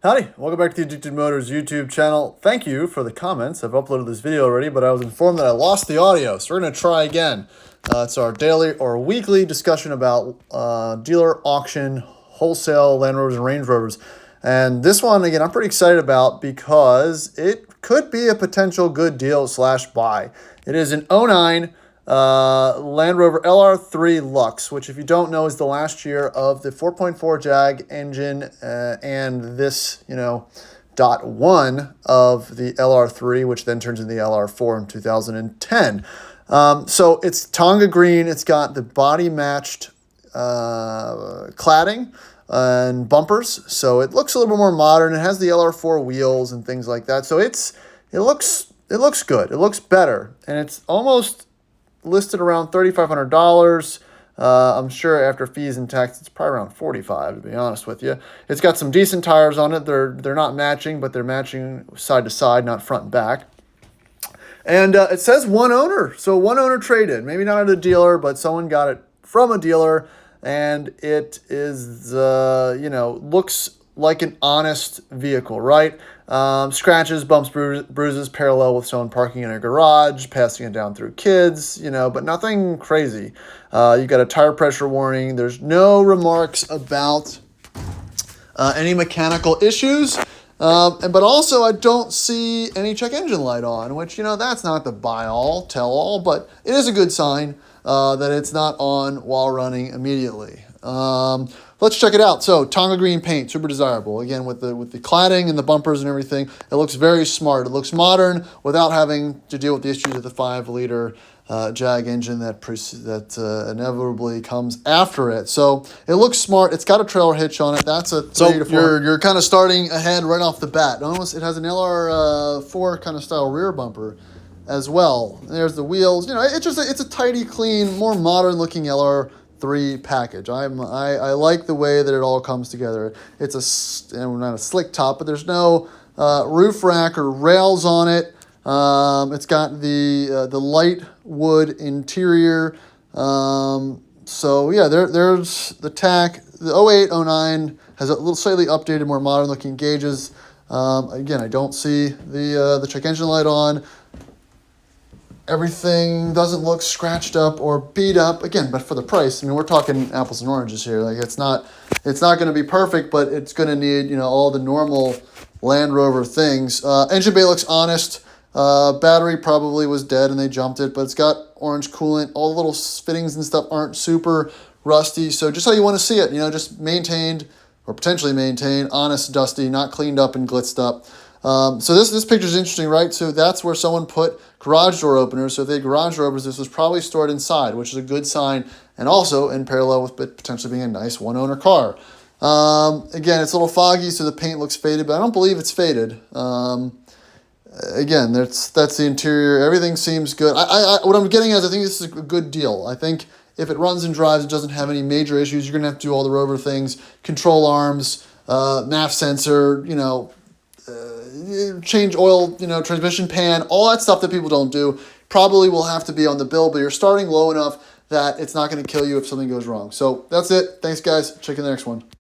Howdy, welcome back to the Addicted Motors YouTube channel. Thank you for the comments. I've uploaded this video already, but I was informed that I lost the audio, so we're going to try again. It's our daily or weekly discussion about dealer auction, wholesale Land Rovers and Range Rovers. And this one, again, I'm pretty excited about because it could be a potential good deal / buy. It is an '09 Land Rover LR3 LUX, which if you don't know is the last year of the 4.4 Jag engine and this, .1 of the LR3, which then turns into the LR4 in 2010. So it's Tonga green. It's got the body matched cladding and bumpers, so it looks a little bit more modern. It has the LR4 wheels and things like that. So it looks good. It looks better, and it's almost listed around $3,500. I'm sure after fees and tax, it's probably around $45,000, to be honest with you. It's got some decent tires on it. They're not matching, but they're matching side to side, not front and back. And it says one owner, so one owner traded. Maybe not at a dealer, but someone got it from a dealer, and it is, looks like an honest vehicle, right? Scratches, bumps, bruises, parallel with someone parking in a garage, passing it down through kids, but nothing crazy. You got a tire pressure warning. There's no remarks about any mechanical issues. But also I don't see any check engine light on, which, that's not the buy all, tell all, but it is a good sign that it's not on while running immediately. Let's check it out. So Tonga green paint, super desirable. Again, with the cladding and the bumpers and everything, it looks very smart. It looks modern without having to deal with the issues of the 5-liter Jag engine that inevitably comes after it. So it looks smart. It's got a trailer hitch on it. That's a 3 to 4. You're kind of starting ahead right off the bat. It has an LR4 kind of style rear bumper as well. There's the wheels. It's a tidy, clean, more modern looking LR3 package. I like the way that it all comes together. It's not a slick top, but there's no roof rack or rails on it. It's got the light wood interior. So yeah, there's the tack. The 08, 09 has a little slightly updated, more modern looking gauges. Again, I don't see the check engine light on. Everything doesn't look scratched up or beat up. Again, but for the price, we're talking apples and oranges here. Like it's not going to be perfect, but it's going to need all the normal Land Rover things. Engine bay looks honest. Battery probably was dead and they jumped it, but it's got orange coolant. All the little fittings and stuff aren't super rusty. So just how you want to see it, just maintained or potentially maintained, honest, dusty, not cleaned up and glitzed up. So this picture is interesting, right? So that's where someone put garage door openers. So if they had garage door openers, this was probably stored inside, which is a good sign, and also in parallel with potentially being a nice one-owner car. Again, it's a little foggy, so the paint looks faded, but I don't believe it's faded. Again, that's the interior. Everything seems good. What I'm getting at is I think this is a good deal. I think if it runs and drives, it doesn't have any major issues. You're going to have to do all the Rover things, control arms, MAF sensor, change oil, transmission pan, all that stuff that people don't do probably will have to be on the bill, but you're starting low enough that it's not going to kill you if something goes wrong. So that's it. Thanks, guys. Check in the next one.